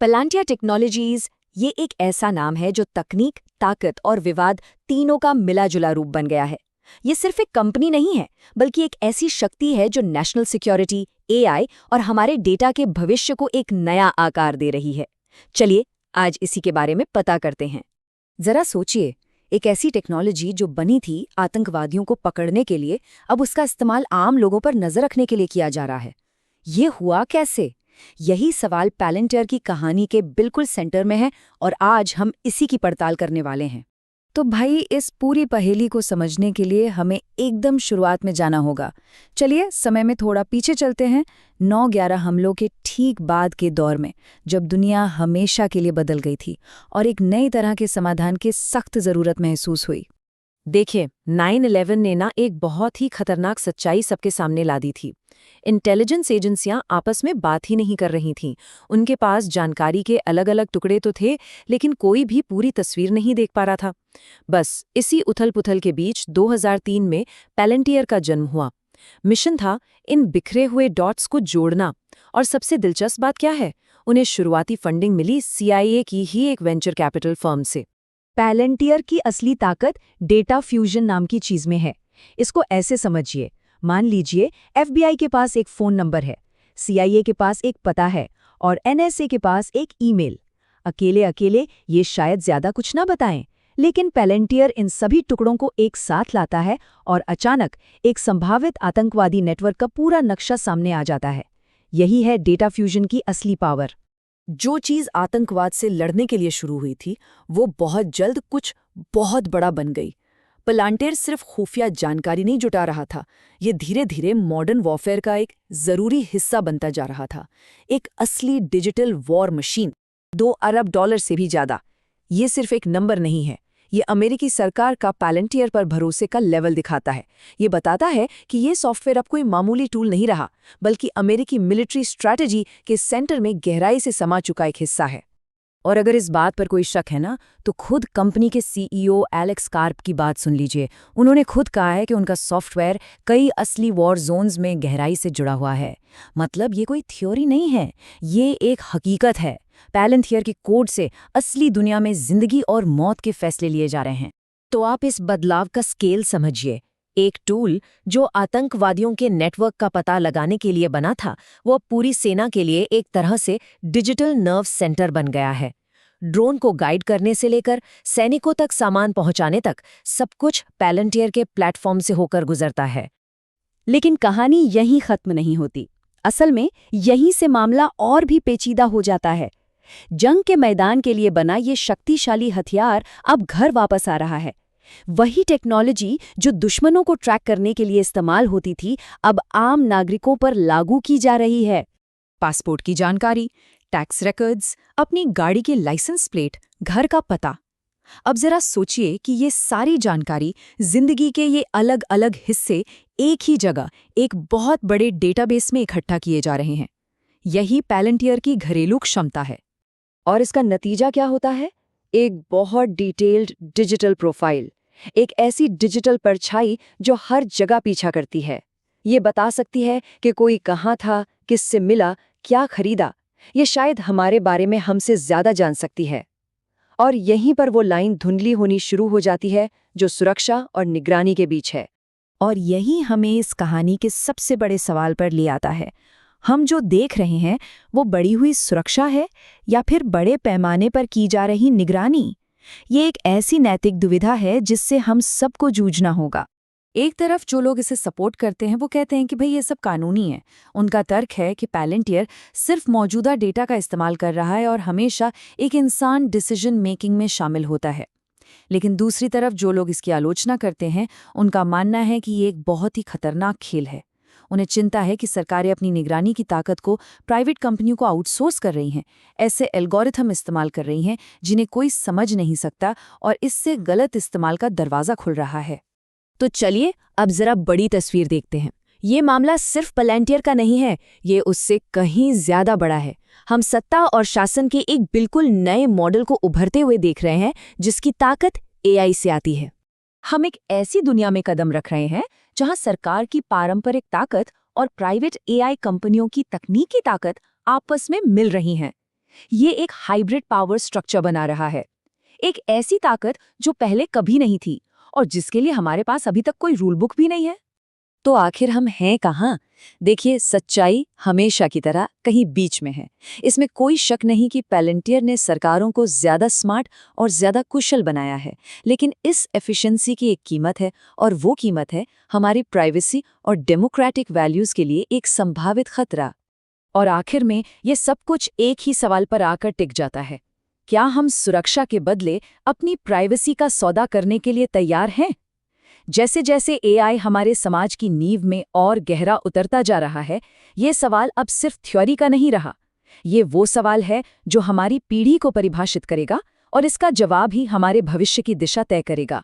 पलांटिया technologies ये एक ऐसा नाम है जो तकनीक, ताकत और विवाद तीनों का मिला-जुला रूप बन गया है। ये सिर्फ एक कंपनी नहीं है, बल्कि एक ऐसी शक्ति है जो नेशनल सिक्योरिटी, एआई और हमारे डेटा के भविष्य को एक नया आकार दे रही है। चलिए, आज इसी के बारे में पता करते हैं। जरा सोचिए, एक ऐसी टेक्नोलॉजी जो बनी थी आतंकवादियों को पकड़ने के लिए, अब उसका इस्तेमाल आम लोगों पर नजर रखने के लिए किया जा रहा है। ये हुआ कैसे? यही सवाल पैलेंटियर की कहानी के बिल्कुल सेंटर में है और आज हम इसी की पड़ताल करने वाले हैं। तो भाई, इस पूरी पहेली को समझने के लिए हमें एकदम शुरुआत में जाना होगा। चलिए, समय में थोड़ा पीछे चलते हैं, 9/11 हमलों के ठीक बाद के दौर में, जब दुनिया हमेशा के लिए बदल गई थी और एक नई तरह के समाधान की सख्त ज़रूरत महसूस हुई। देखिए, 9/11 ने ना एक बहुत ही खतरनाक सच्चाई सबके सामने ला दी थी। इंटेलिजेंस एजेंसियां आपस में बात ही नहीं कर रही थीं। उनके पास जानकारी के अलग अलग टुकड़े तो थे, लेकिन कोई भी पूरी तस्वीर नहीं देख पा रहा था। बस इसी उथल-पुथल के बीच 2003 में पैलेंटियर का जन्म हुआ। मिशन था इन बिखरे हुए डॉट्स को जोड़ना। और सबसे दिलचस्प बात क्या है, उन्हें शुरुआती फंडिंग मिली CIA की ही एक वेंचर कैपिटल फर्म से। पैलेंटियर की असली ताकत डेटा फ्यूजन नाम की चीज में है। इसको ऐसे समझिए, मान लीजिए FBI के पास एक फोन नंबर है, CIA के पास एक पता है और NSA के पास एक ईमेल। अकेले अकेले ये शायद ज्यादा कुछ ना बताएं, लेकिन पैलेंटियर इन सभी टुकड़ों को एक साथ लाता है और अचानक एक संभावित आतंकवादी नेटवर्क का पूरा नक्शा सामने आ जाता है। यही है डेटा फ्यूजन की असली पावर। जो चीज आतंकवाद से लड़ने के लिए शुरू हुई थी, वो बहुत जल्द कुछ बहुत बड़ा बन गई। पैलेंटियर सिर्फ खुफिया जानकारी नहीं जुटा रहा था, ये धीरे धीरे मॉडर्न वॉरफेयर का एक जरूरी हिस्सा बनता जा रहा था। एक असली डिजिटल वॉर मशीन। $2 अरब से भी ज्यादा। ये सिर्फ एक नंबर नहीं है, ये अमेरिकी सरकार का पैलेंटियर पर भरोसे का लेवल दिखाता है। ये बताता है कि ये सॉफ्टवेयर अब कोई मामूली टूल नहीं रहा, बल्कि अमेरिकी मिलिट्री स्ट्रैटेजी के सेंटर में गहराई से समा चुका एक हिस्सा है। और अगर इस बात पर कोई शक है ना, तो खुद कंपनी के CEO एलेक्स कार्प की बात सुन लीजिए। उन्होंने खुद कहा है कि उनका सॉफ्टवेयर कई असली वॉर जोन्स में गहराई से जुड़ा हुआ है। मतलब ये कोई थ्योरी नहीं है, ये एक हकीकत है। पैलेंटियर के कोड से असली दुनिया में जिंदगी और मौत के फैसले लिए जा रहे हैं। तो आप इस बदलाव का स्केल समझिए। एक टूल जो आतंकवादियों के नेटवर्क का पता लगाने के लिए बना था, वो पूरी सेना के लिए एक तरह से डिजिटल नर्व सेंटर बन गया है। ड्रोन को गाइड करने से लेकर सैनिकों तक सामान पहुंचाने तक सब कुछ पैलेंटियर के प्लेटफॉर्म से होकर गुजरता है। लेकिन कहानी यहीं खत्म नहीं होती। असल में यहीं से मामला और भी पेचीदा हो जाता है। जंग के मैदान के लिए बना ये शक्तिशाली हथियार अब घर वापस आ रहा है। वही टेक्नोलॉजी जो दुश्मनों को ट्रैक करने के लिए इस्तेमाल होती थी, अब आम नागरिकों पर लागू की जा रही है। पासपोर्ट की जानकारी, टैक्स रिकॉर्ड्स, अपनी गाड़ी के लाइसेंस प्लेट, घर का पता। अब जरा सोचिए कि ये सारी जानकारी, जिंदगी के ये अलग अलग हिस्से एक ही जगह, एक बहुत बड़े डेटाबेस में इकट्ठा किए जा रहे हैं। यही पैलेंटियर की घरेलू क्षमता है। और इसका नतीजा क्या होता है? एक बहुत डिटेल्ड डिजिटल प्रोफाइल, एक ऐसी डिजिटल परछाई जो हर जगह पीछा करती है। ये बता सकती है कि कोई कहाँ था, किससे मिला, क्या खरीदा। ये शायद हमारे बारे में हमसे ज्यादा जान सकती है। और यहीं पर वो लाइन धुंधली होनी शुरू हो जाती है जो सुरक्षा और निगरानी के बीच है। और यही हमें इस कहानी के सबसे बड़े सवाल पर ले आता है। हम जो देख रहे हैं वो बढ़ी हुई सुरक्षा है या फिर बड़े पैमाने पर की जा रही निगरानी? ये एक ऐसी नैतिक दुविधा है जिससे हम सबको जूझना होगा। एक तरफ जो लोग इसे सपोर्ट करते हैं वो कहते हैं कि भाई ये सब कानूनी है। उनका तर्क है कि पैलेंटियर सिर्फ मौजूदा डेटा का इस्तेमाल कर रहा है और हमेशा एक इंसान डिसीजन मेकिंग में शामिल होता है। लेकिन दूसरी तरफ जो लोग इसकी आलोचना करते हैं, उनका मानना है कि ये एक बहुत ही खतरनाक खेल है। उन्हें चिंता है कि सरकारें अपनी निगरानी की ताकत को प्राइवेट कंपनियों को आउटसोर्स कर रही हैं, ऐसे एल्गोरिथम इस्तेमाल कर रही हैं जिन्हें कोई समझ नहीं सकता, और इससे गलत इस्तेमाल का दरवाज़ा खुल रहा है। तो चलिए अब जरा बड़ी तस्वीर देखते हैं। ये मामला सिर्फ पैलेंटियर का नहीं है, ये उससे कहीं ज्यादा बड़ा है। हम सत्ता और शासन के एक बिल्कुल नए मॉडल को उभरते हुए देख रहे हैं जिसकी ताकत AI से आती है। हम एक ऐसी दुनिया में कदम रख रहे हैं जहां सरकार की पारंपरिक ताकत और प्राइवेट AI कंपनियों की तकनीकी ताकत आपस में मिल रही हैं। ये एक हाइब्रिड पावर स्ट्रक्चर बना रहा है, एक ऐसी ताकत जो पहले कभी नहीं थी और जिसके लिए हमारे पास अभी तक कोई रूल बुक भी नहीं है। तो आखिर हम हैं कहाँ? देखिए, सच्चाई हमेशा की तरह कहीं बीच में है। इसमें कोई शक नहीं कि पैलेंटियर ने सरकारों को ज्यादा स्मार्ट और ज्यादा कुशल बनाया है, लेकिन इस एफिशिएंसी की एक कीमत है, और वो कीमत है हमारी प्राइवेसी और डेमोक्रेटिक वैल्यूज के लिए एक संभावित खतरा। और आखिर में ये सब कुछ एक ही सवाल पर आकर टिक जाता है, क्या हम सुरक्षा के बदले अपनी प्राइवेसी का सौदा करने के लिए तैयार हैं? जैसे जैसे एआई हमारे समाज की नींव में और गहरा उतरता जा रहा है, ये सवाल अब सिर्फ थ्योरी का नहीं रहा। ये वो सवाल है जो हमारी पीढ़ी को परिभाषित करेगा, और इसका जवाब ही हमारे भविष्य की दिशा तय करेगा।